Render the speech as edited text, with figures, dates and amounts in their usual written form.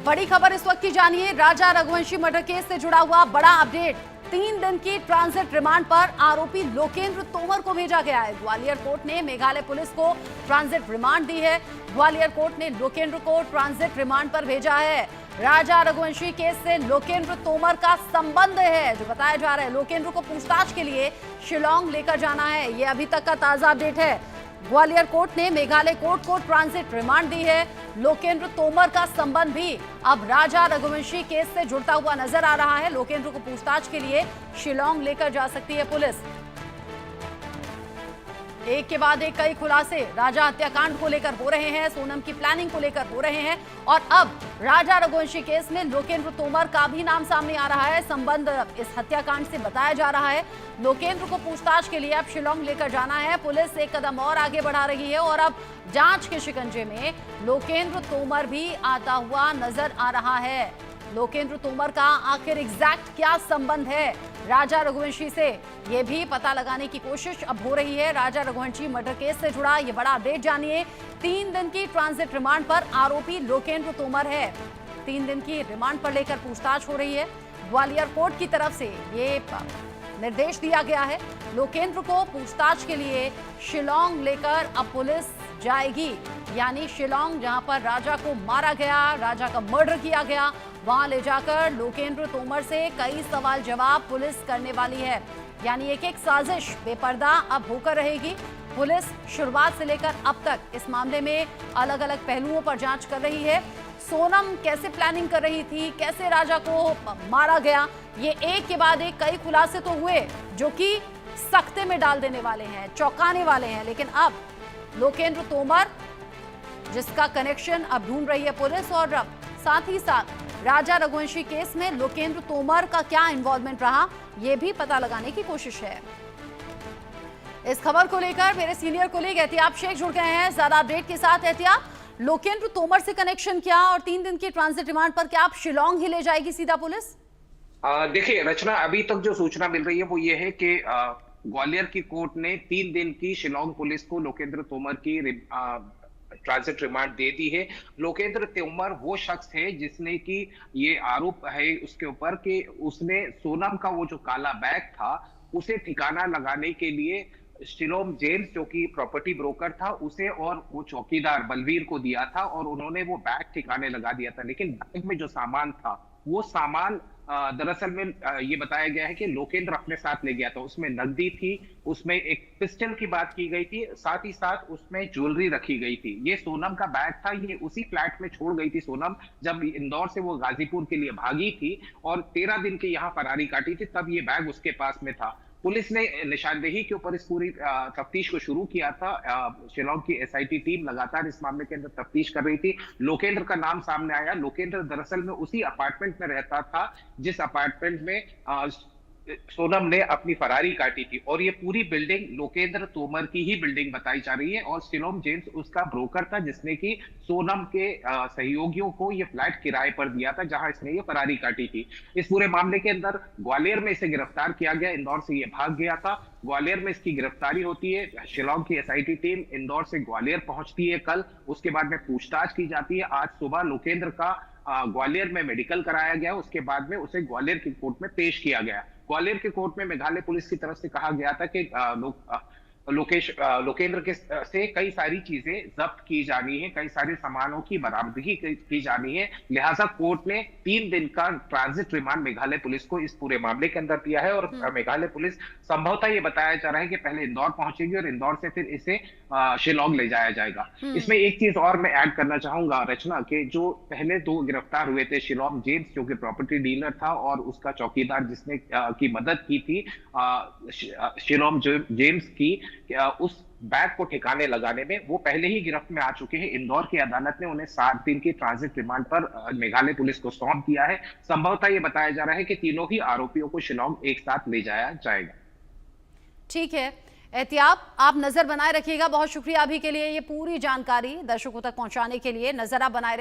बड़ी खबर इस वक्त की जानिए। राजा रघुवंशी मर्डर केस से जुड़ा हुआ बड़ा अपडेट। 3 दिन की ट्रांजिट रिमांड पर आरोपी लोकेंद्र तोमर को भेजा गया है। ग्वालियर कोर्ट ने मेघालय पुलिस को ट्रांजिट रिमांड दी है। ग्वालियर कोर्ट ने लोकेंद्र को ट्रांजिट रिमांड पर भेजा है। राजा रघुवंशी केस से लोकेंद्र तोमर का संबंध है, जो बताया जा रहा है। लोकेंद्र को पूछताछ के लिए शिलांग लेकर जाना है, ये अभी तक का ताजा अपडेट है। ग्वालियर कोर्ट ने मेघालय कोर्ट को ट्रांजिट रिमांड दी है। लोकेंद्र तोमर का संबंध भी अब राजा रघुवंशी केस से जुड़ता हुआ नजर आ रहा है। लोकेंद्र को पूछताछ के लिए शिलांग लेकर जा सकती है पुलिस। एक के बाद एक कई खुलासे राजा हत्याकांड को लेकर हो रहे हैं, सोनम की प्लानिंग को लेकर हो रहे हैं, और अब राजा रघुवंशी केस में लोकेंद्र तोमर का भी नाम सामने आ रहा है। संबंध इस हत्याकांड से बताया जा रहा है। लोकेंद्र को पूछताछ के लिए अब शिलांग लेकर जाना है। पुलिस एक कदम और आगे बढ़ा रही है और अब जांच के शिकंजे में लोकेंद्र तोमर भी आता हुआ नजर आ रहा है। लोकेंद्र तोमर का आखिर एग्जैक्ट क्या संबंध है राजा रघुवंशी से, ये भी पता लगाने की कोशिश अब हो रही है। राजा रघुवंशी मर्डर केस से जुड़ा ये बड़ा अपडेट जानिए। 3 दिन की ट्रांजिट रिमांड पर आरोपी लोकेंद्र तोमर है। 3 दिन की रिमांड पर लेकर पूछताछ हो रही है। ग्वालियर कोर्ट की तरफ से ये निर्देश दिया गया है। लोकेंद्र को पूछताछ के लिए शिलांग लेकर अब पुलिस जाएगी, यानी शिलांग जहां पर राजा को मारा गया, राजा का मर्डर किया गया, वहां ले जाकर लोकेंद्र तोमर से कई सवाल जवाब पुलिस करने वाली है। यानी एक एक साजिश बेपर्दा अब होकर रहेगी। पुलिस शुरुआत से लेकर अब तक इस मामले में अलग अलग पहलुओं पर जांच कर रही है। सोनम कैसे प्लानिंग कर रही थी, कैसे राजा को मारा गया, ये एक के बाद एक कई खुलासे तो हुए जो कि सख्ते में डाल देने वाले हैं, चौंकाने वाले हैं। लेकिन अब लोकेंद्र तोमर, जिसका कनेक्शन अब ढूंढ रही है पुलिस, और साथ ही साथ राजा रघुवंशी केस में लोकेंद्र तोमर का क्या इन्वॉल्वमेंट रहा, यह भी पता लगाने की कोशिश है। इस खबर को लेकर मेरे सीनियर कोलीग एहतियाब शेख जुड़ गए हैं ज्यादा अपडेट के साथ। एहतियाब, लोकेंद्र तोमर से कनेक्शन क्या, और 3 दिन की ट्रांजिट रिमांड पर क्या आप शिलांग ही ले जाएगी सीधा पुलिस? देखिए रचना, अभी तक जो सूचना मिल रही है वो ये है कि ग्वालियर की कोर्ट ने 3 दिन की शिलांग पुलिस को लोकेंद्र तोमर की ट्रांजिट रिमांड दे दी है। लोकेंद्र तोमर वो शख्स है जिसने की ये आरोप है उसके ऊपर कि उसने सोनम का वो जो काला बैग था उसे ठिकाना लगाने के लिए शिलोम जेम्स, जो कि प्रॉपर्टी ब्रोकर था, उसे और वो चौकीदार बलवीर को दिया था और उन्होंने वो बैग ठिकाने लगा दिया था। लेकिन बैग में जो सामान था वो सामान दरअसल में ये बताया गया है कि लोकेंद्र अपने साथ ले गया था। उसमें नकदी थी, उसमें एक पिस्टल की बात की गई थी, साथ ही साथ उसमें ज्वेलरी रखी गई थी। ये सोनम का बैग था, ये उसी फ्लैट में छोड़ गई थी सोनम जब इंदौर से वो गाजीपुर के लिए भागी थी और 13 दिन की यहाँ फरारी काटी थी, तब ये बैग उसके पास में था। पुलिस ने निशानदेही के ऊपर इस पूरी तफ्तीश को शुरू किया था। शिलांग की एसआईटी टीम लगातार इस मामले के अंदर तफ्तीश कर रही थी। लोकेंद्र का नाम सामने आया। लोकेंद्र दरअसल में उसी अपार्टमेंट में रहता था जिस अपार्टमेंट में सोनम ने अपनी फरारी काटी थी, और ये पूरी बिल्डिंग लोकेंद्र तोमर की ही बिल्डिंग बताई जा रही है। और शिलोम जेम्स उसका ब्रोकर था जिसने कि सोनम के सहयोगियों को ये फ्लैट किराए पर दिया था जहां इसने ये फरारी काटी थी। इस पूरे मामले के अंदर ग्वालियर में इसे गिरफ्तार किया गया, इंदौर से ये भाग गया था। ग्वालियर में इसकी गिरफ्तारी होती है। शिलांग की एसआईटी टीम इंदौर से ग्वालियर पहुंचती है कल, उसके बाद में पूछताछ की जाती है। आज सुबह लोकेंद्र का ग्वालियर में मेडिकल कराया गया, उसके बाद में उसे ग्वालियर की कोर्ट में पेश किया गया। ग्वालियर के कोर्ट में मेघालय पुलिस की तरफ से कहा गया था कि लोकेंद्र के से कई सारी चीजें जब्त की जानी है, कई सारे सामानों की बरामदगी की जानी है। लिहाजा कोर्ट ने 3 दिन का ट्रांजिट रिमांड मेघालय पुलिस को इस पूरे मामले के अंदर दिया है। और मेघालय पुलिस संभवतः ये बताया जा रहा है कि पहले इंदौर पहुंचेगी और इंदौर से फिर इसे शिलांग ले जाया जाएगा। इसमें एक चीज और मैं ऐड करना चाहूंगा रचना, के जो पहले 2 गिरफ्तार हुए थे, शिलोम जेम्स जो कि प्रॉपर्टी डीलर था और उसका चौकीदार जिसने की मदद की थी शिलोम जेम्स की उस बैग को ठिकाने लगाने में, वो पहले ही गिरफ्त में आ चुके हैं। इंदौर की अदालत ने उन्हें 7 दिन की ट्रांजिट रिमांड पर मेघालय पुलिस को सौंप दिया है। संभवतः ये बताया जा रहा है कि तीनों ही आरोपियों को शिलांग एक साथ ले जाया जाएगा। ठीक है एहतियाब, आप नजर बनाए रखिएगा। बहुत शुक्रिया अभी के लिए ये पूरी जानकारी दर्शकों तक पहुंचाने के लिए। नजर आप बनाए